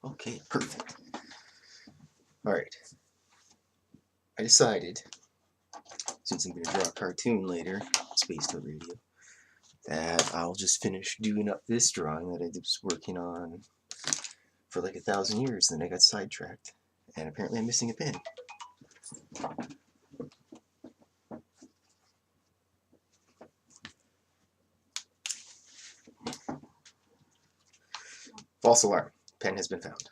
Okay, perfect. Alright. I decided, since I'm going to draw a cartoon later, Spaced Out Radio, that I'll just finish doing up this drawing that I was working on for like 1,000 years, then I got sidetracked. And apparently I'm missing a pen. False alarm. Pen has been found.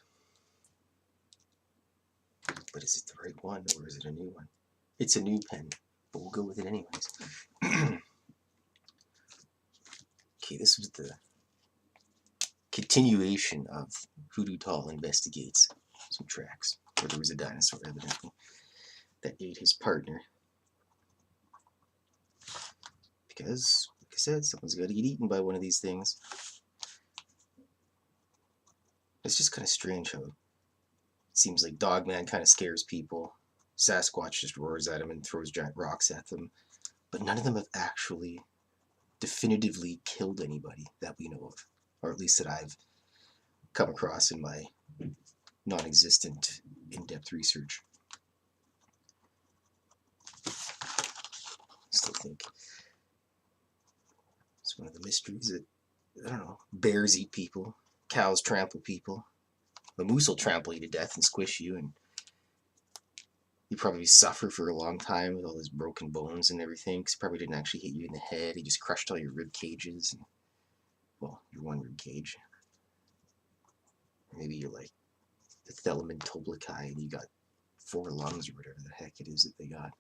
But is it the right one, or is it a new one? It's a new pen, but we'll go with it anyways. Okay, this was the continuation of Hoodoo Tall Investigates some tracks, where there was a dinosaur, evidently, that ate his partner. Because, like I said, someone's got to get eaten by one of these things. It's just kind of strange how it seems like Dogman kind of scares people. Sasquatch just roars at him and throws giant rocks at them. But none of them have actually definitively killed anybody that we know of. Or at least that I've come across in my non-existent in-depth research. I still think it's one of the mysteries that, I don't know, bears eat people, cows trample people, a moose will trample you to death and squish you, and you probably suffer for a long time with all those broken bones and everything, because he probably didn't actually hit you in the head, he just crushed all your rib cages, and, well, your one rib cage. Or maybe you're like the Thelamin Toblikai and you got 4 lungs or whatever the heck it is that they got.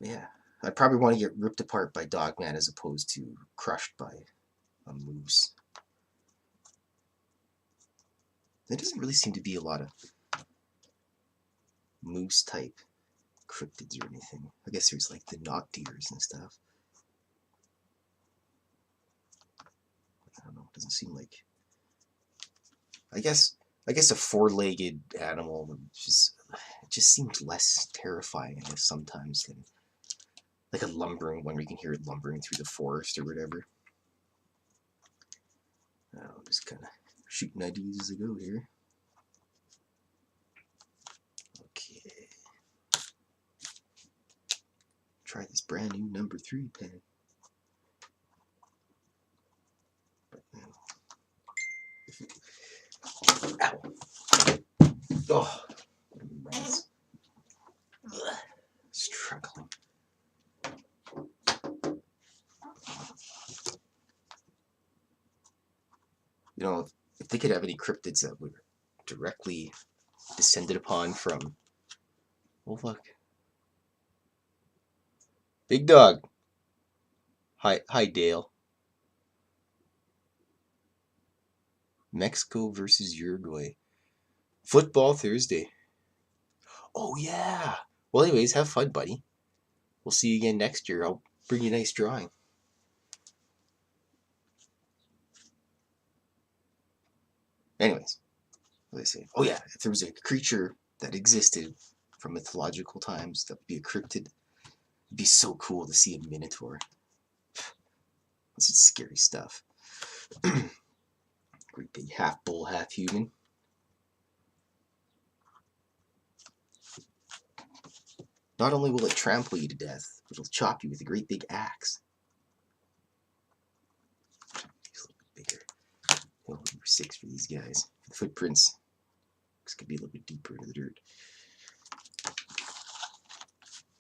Yeah, I'd probably want to get ripped apart by Dogman as opposed to crushed by a moose. There doesn't really seem to be a lot of moose type cryptids or anything. I guess there's like the knock deers and stuff. I don't know, it doesn't seem like... I guess a 4-legged animal it just seems less terrifying, I guess, sometimes than like a lumbering one where you can hear it lumbering through the forest or whatever. I'm just kind of shooting ideas as I go here. Okay. Try this brand new number 3 pen. Ow. Oh. Struggling. You know, if they could have any cryptids that were directly descended upon from... Oh, look. Big dog. Hi, Dale. Mexico versus Uruguay. Football Thursday. Oh, yeah. Well, anyways, have fun, buddy. We'll see you again next year. I'll bring you a nice drawing. Anyways, what did I say? Oh, yeah. If there was a creature that existed from mythological times that would be a cryptid, it'd be so cool to see a minotaur. This is scary stuff. Great big half bull, half human. Not only will it trample you to death, but it'll chop you with a great big axe. He's a little bit bigger. Oh, number 6 for these guys. For the footprints. This could be a little bit deeper into the dirt.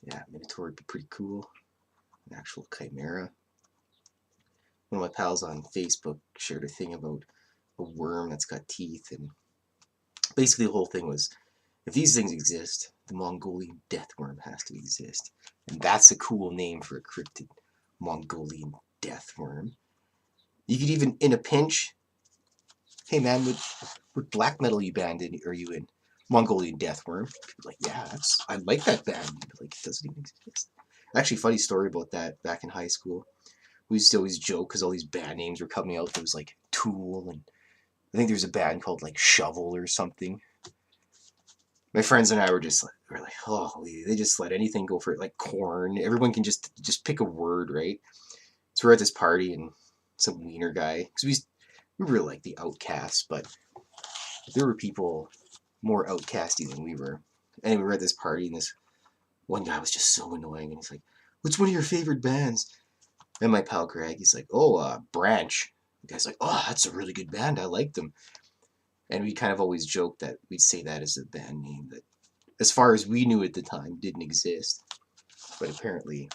Yeah, minotaur would be pretty cool. An actual chimera. One of my pals on Facebook shared a thing about a worm that's got teeth, and basically the whole thing was, if these things exist, the Mongolian death worm has to exist. And that's a cool name for a cryptid. Mongolian death worm. You could even, in a pinch, hey man, what black metal band are you in? Mongolian death worm. People are like, yeah, I like that band. Like, it doesn't even exist. Actually, funny story about that. Back in high school, we used to always joke because all these band names were coming out. There was like Tool, and I think there was a band called like Shovel or something. My friends and I were like, oh, they just let anything go for it, like Corn. Everyone can just pick a word, right? So we're at this party, and some wiener guy. Because we were like the outcasts, but there were people more outcasty than we were. And we were at this party, and this one guy was just so annoying, and he's like, "What's one of your favorite bands?" And my pal Greg, he's like, "Oh, Branch." The guy's like, "Oh, that's a really good band. I like them." And we kind of always joked that we'd say that as a band name that, as far as we knew at the time, didn't exist. But apparently,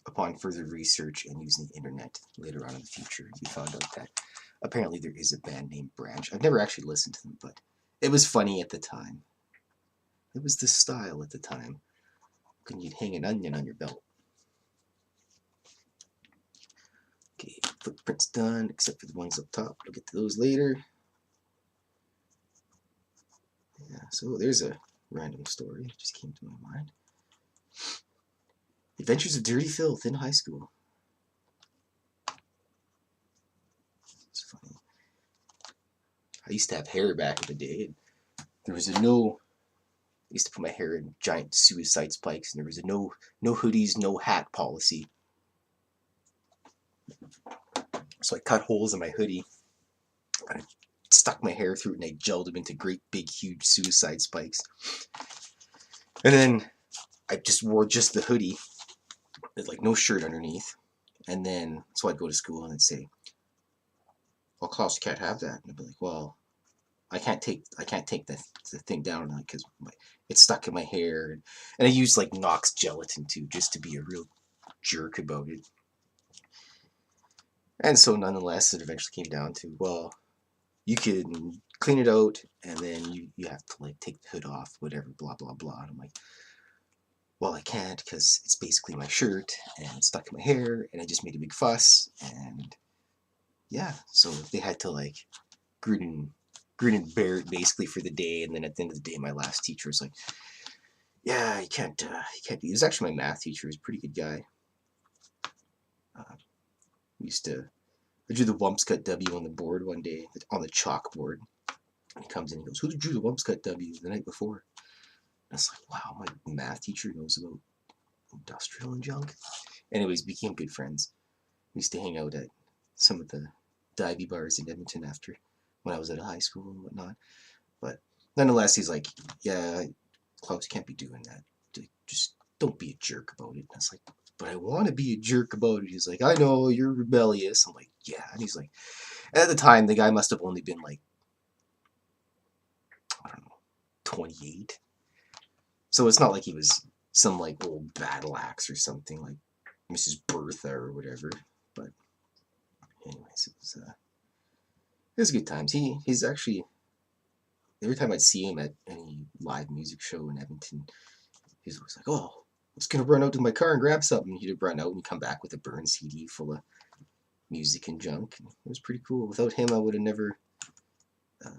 upon further research and using the internet later on in the future, we found out that apparently there is a band named Branch. I've never actually listened to them, but it was funny at the time. It was the style at the time. Couldn't you hang an onion on your belt? Okay, footprints done, except for the ones up top. We'll get to those later. Yeah, so there's a random story that just came to my mind. Adventures of Dirty Fylth in high school. It's funny. I used to have hair back in the day, and there was a no. I used to put my hair in giant suicide spikes, and there was a no hoodies, no hat policy. So I cut holes in my hoodie, and I stuck my hair through it, and I gelled them into great big huge suicide spikes. And then I just wore just the hoodie, with like no shirt underneath. And then so I'd go to school and I'd say, "Well, Klaus, you can't have that." And I'd be like, "Well, I can't take the thing down because it's stuck in my hair." And I used like Knox gelatin too, just to be a real jerk about it. And so nonetheless, it eventually came down to, well, you can clean it out, and then you have to like take the hood off, whatever, blah blah blah. And I'm like, well, I can't because it's basically my shirt and it's stuck in my hair, and I just made a big fuss, and yeah, so they had to like grin and bear it basically for the day. And then at the end of the day, my last teacher was like, "Yeah, you can't do." He was actually my math teacher. He was a pretty good guy. We used to. I drew the Wumpscut W on the board one day, on the chalkboard. And he comes in and he goes, "Who drew the Wumpscut W the night before?" And I was like, "Wow, my math teacher knows about industrial and junk." Anyways, became good friends. We used to hang out at some of the divey bars in Edmonton after when I was at high school and whatnot. But nonetheless, he's like, "Yeah, Klaus, you can't be doing that. Just don't be a jerk about it." And I was like, "But I want to be a jerk about it." He's like, "I know, you're rebellious." I'm like, "Yeah." And he's like, at the time, the guy must have only been like, I don't know, 28. So it's not like he was some like old battle axe or something like Mrs. Bertha or whatever. But anyways, it was good times. He's actually, every time I'd see him at any live music show in Edmonton, he's always like, "Oh, I'm just gonna run out to my car and grab something." He'd run out and come back with a burned CD full of music and junk. And it was pretty cool. Without him, I would have never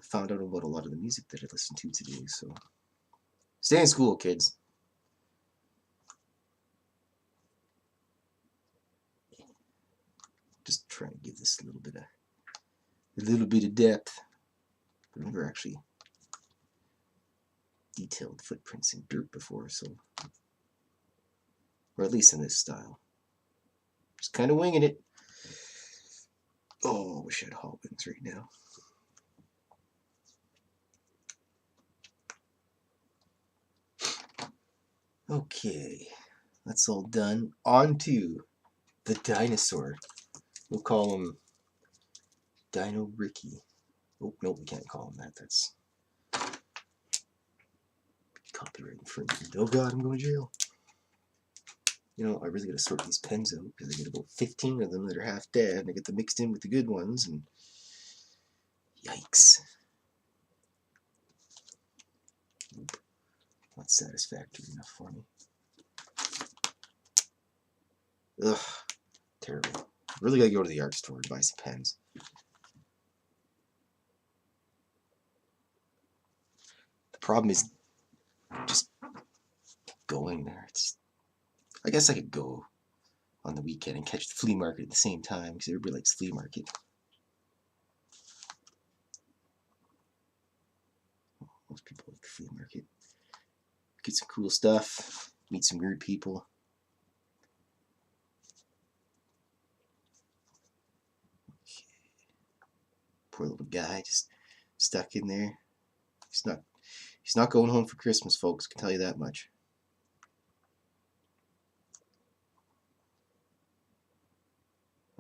found out about a lot of the music that I listen to today. So stay in school, kids. Just trying to give this a little bit of depth. I've never actually detailed footprints in dirt before, so, or at least in this style. Just kind of winging it. Oh, I wish I had hot wings right now. Okay, that's all done. On to the dinosaur. We'll call him Dino Ricky. Oh, no, we can't call him that. That's copyright infringement. Oh god, I'm going to jail. You know, I really gotta sort these pens out because I get about 15 of them that are half dead, and I get them mixed in with the good ones, and yikes. Nope. Not satisfactory enough for me. Ugh, terrible. Really gotta go to the art store and buy some pens. The problem is just going there. I guess I could go on the weekend and catch the flea market at the same time because everybody likes flea market. Most people like the flea market. Get some cool stuff, meet some weird people. Poor little guy, just stuck in there. He's not going home for Christmas, folks, I can tell you that much.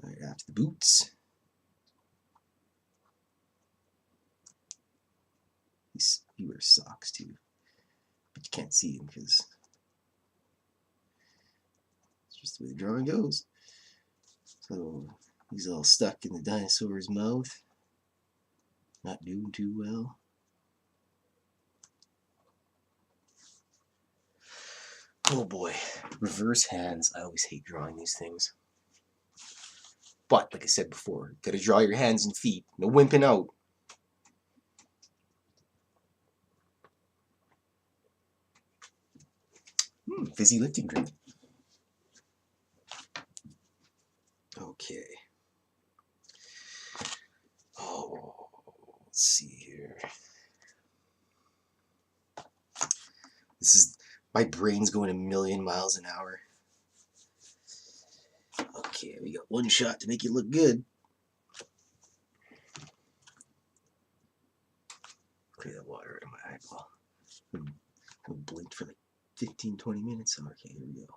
Alright, after the boots. He wears socks too. But you can't see him because it's just the way the drawing goes. So he's all stuck in the dinosaur's mouth. Not doing too well. Oh boy. Reverse hands. I always hate drawing these things. But, like I said before, gotta draw your hands and feet. No wimping out. Fizzy lifting drink. Okay. Oh, let's see here. This is, my brain's going a million miles an hour. Okay, we got one shot to make it look good. Clear that water out of my eyeball. I blinked for like 15-20 minutes. Okay, here we go.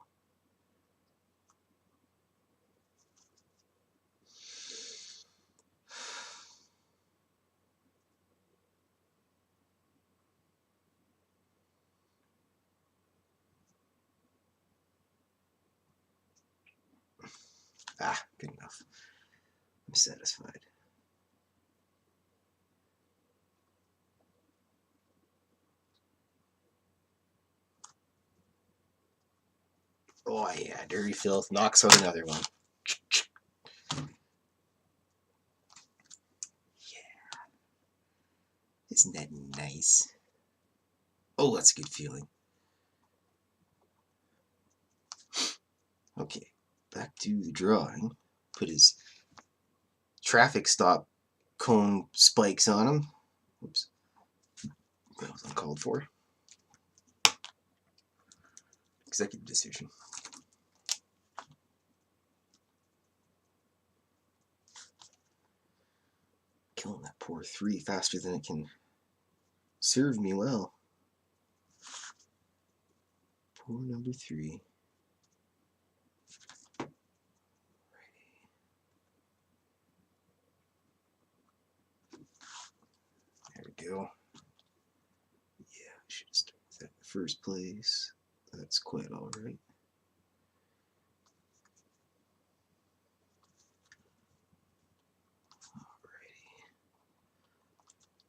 Ah, good enough. I'm satisfied. Oh yeah, Dirty Fylth knocks out another one. Yeah. Isn't that nice? Oh, that's a good feeling. Okay, back to the drawing. Put his traffic stop cone spikes on him. Oops. That was uncalled for. Executive decision. Killing that poor 3 faster than it can serve me well. Poor number 3. There we go. Yeah, I should have started with that in the first place. That's quite alright.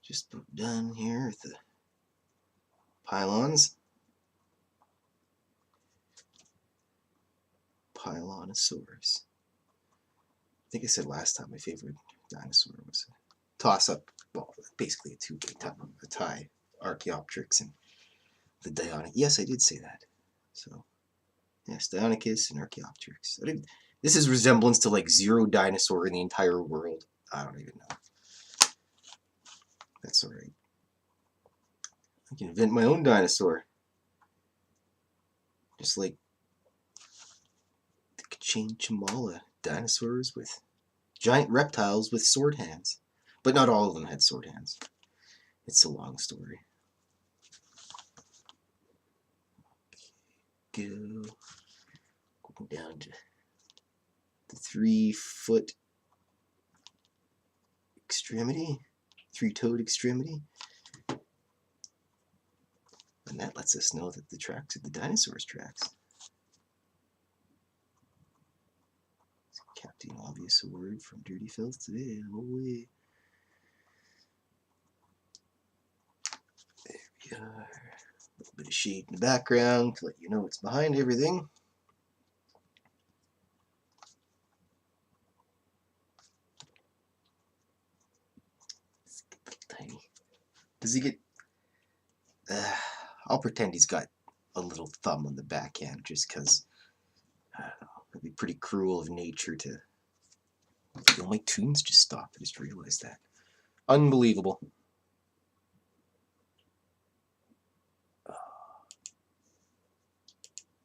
Just about done here with the pylons. Pylonosaurus. I think I said last time my favorite dinosaur was a toss-up, well, basically a two-way tie, Archaeopteryx and the Dionyssus. Yes, I did say that. So, yes, Dionyssus and Archaeopteryx. This is resemblance to like 0 dinosaur in the entire world. I don't even know. That's alright. I can invent my own dinosaur. Just like the Kachin Chamala dinosaurs with giant reptiles with sword hands. But not all of them had sword hands. It's a long story. Okay, go down to the 3-foot extremity, 3-toed extremity. And that lets us know that the tracks are the dinosaur's tracks. Captain Obvious Award from Dirty Fylth today. Oh, wait. There we are. A little bit of shade in the background to let you know it's behind everything. It's tiny. Does he get... I'll pretend he's got a little thumb on the backhand just because, I don't know, it'd be pretty cruel of nature to... Oh, my tunes just stopped. I just realized that. Unbelievable.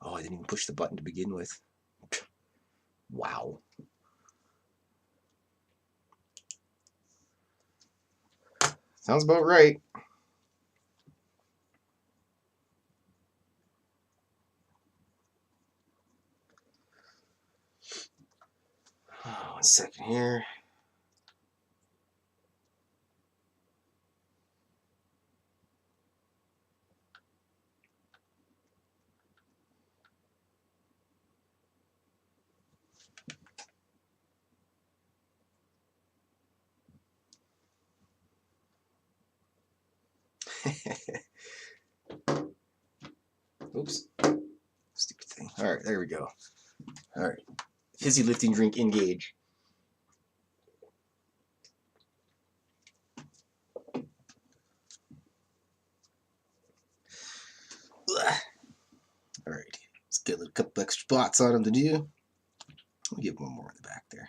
Oh, I didn't even push the button to begin with. Wow. Sounds about right. Oh, 1 second here. Oops. Stupid thing. Alright, there we go. Alright. Fizzy lifting drink engage. Alright. Let's get a couple extra spots on him to do. I'll give one more in the back there.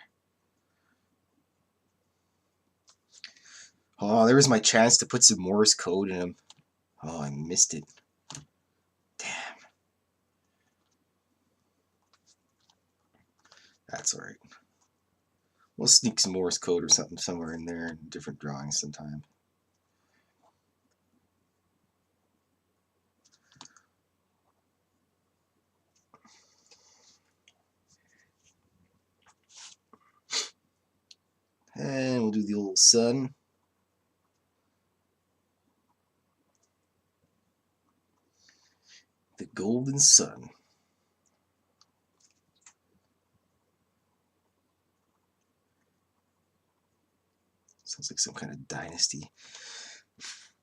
Oh, there was my chance to put some Morse code in him. Oh, I missed it. Damn. That's alright. We'll sneak some Morse code or something somewhere in there in different drawings sometime. And we'll do the old sun. The golden sun. Sounds like some kind of dynasty.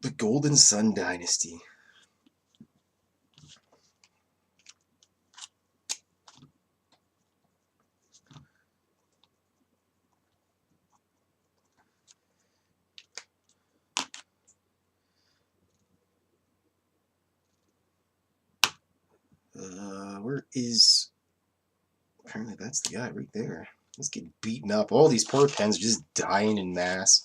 The Golden Sun Dynasty. Where is... Apparently that's the guy right there. Let's get beaten up. All these poor pens are just dying in mass.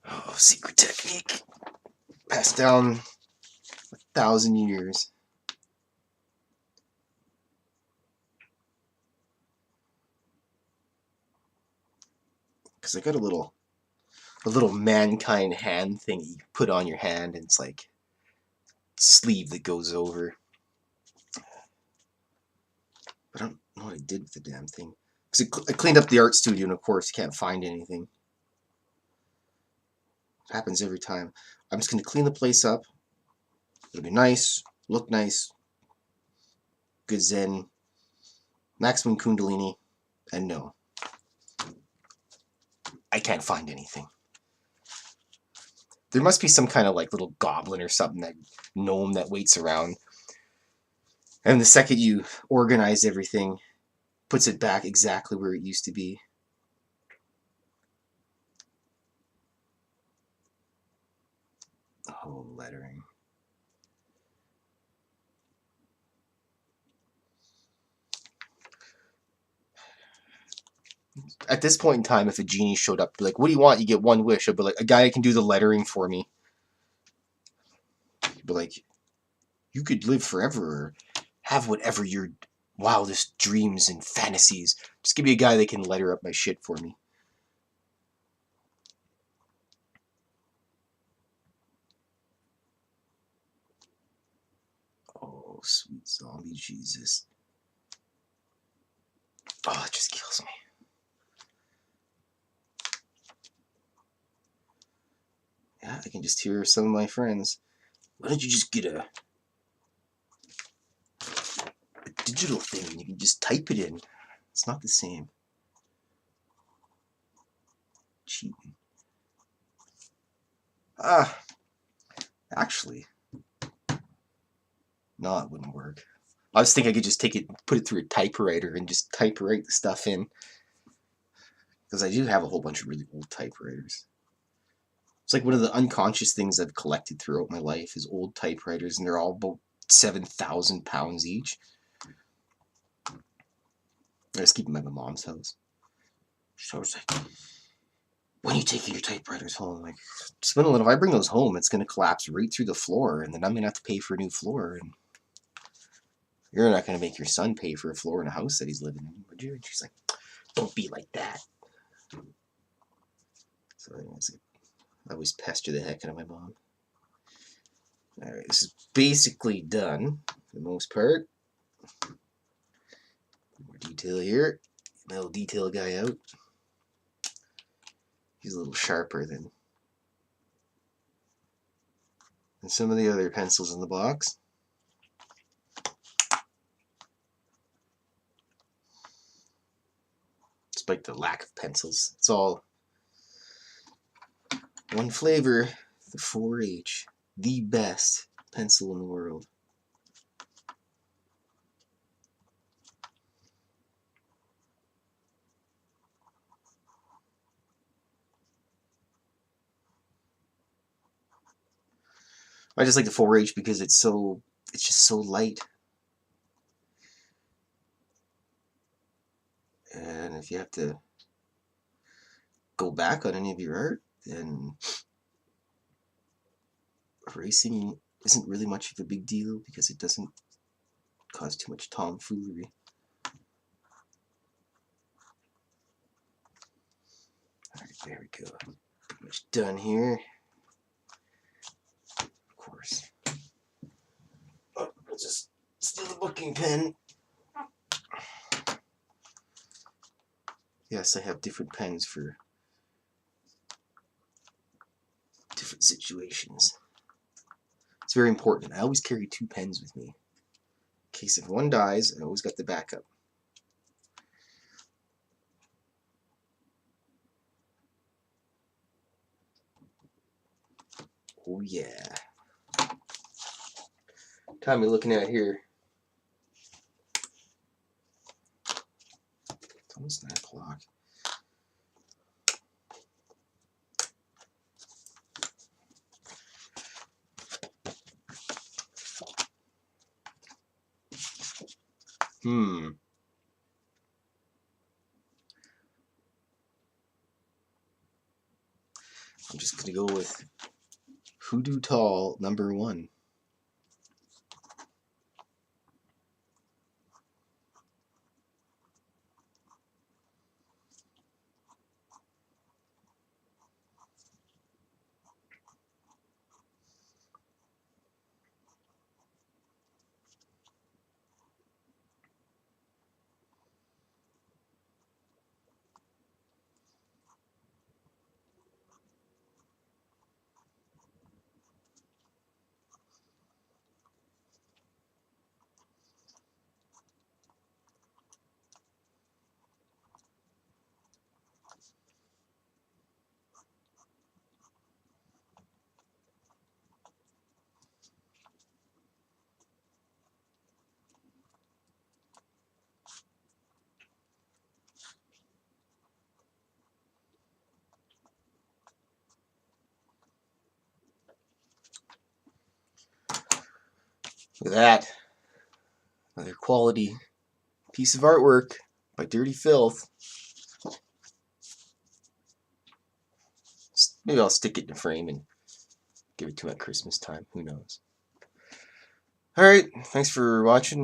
Oh, secret technique. Passed down 1,000 years. Because I got a little mankind hand thing you put on your hand, and it's like sleeve that goes over. But I don't know what I did with the damn thing. Because I cleaned up the art studio, and of course you can't find anything. It happens every time. I'm just going to clean the place up. It'll be nice, look nice, good zen, maximum kundalini, and no. I can't find anything. There must be some kind of like little goblin or something, that gnome that waits around. And the second you organize everything, puts it back exactly where it used to be. Oh, lettering. At this point in time, if a genie showed up, be like, what do you want? You get one wish. I'd be like, a guy that can do the lettering for me. He'd be like, you could live forever, or have whatever your wildest dreams and fantasies. Just give me a guy that can letter up my shit for me. Oh, sweet zombie Jesus. Oh, it just kills me. Yeah, I can just hear some of my friends. Why don't you just get a digital thing and you can just type it in? It's not the same. Cheating. Actually, no, it wouldn't work. I was thinking I could just take it, put it through a typewriter and just typewrite the stuff in. Because I do have a whole bunch of really old typewriters. It's like one of the unconscious things I've collected throughout my life is old typewriters, and they're all about 7,000 pounds each. I just keep them at my mom's house. So I was like, when are you taking your typewriters home? I'm like, Swindle, if I bring those home, it's going to collapse right through the floor, and then I'm going to have to pay for a new floor. And You're not going to make your son pay for a floor in a house that he's living in, would you? And she's like, don't be like that. So anyways, I always pester the heck out of my mom. Alright, this is basically done for the most part. More detail here. My little detail guy out. He's a little sharper than some of the other pencils in the box. Despite the lack of pencils, it's all one flavor, the 4H, the best pencil in the world. I just like the 4H because it's just so light. And if you have to go back on any of your art, then erasing isn't really much of a big deal because it doesn't cause too much tomfoolery. Alright, there we go. Pretty much done here. Of course. Oh, I'll just steal the booking pen. Yes, I have different pens for different situations. It's very important. I always carry 2 pens with me. In case if one dies, I always got the backup. Oh yeah. Time we're looking at here. It's almost 9 o'clock. I'm just gonna go with Hoodoo Tall #1. Look at that. Another quality piece of artwork by Dirty Fylth. Maybe I'll stick it in a frame and give it to him at Christmas time. Who knows? Alright, thanks for watching.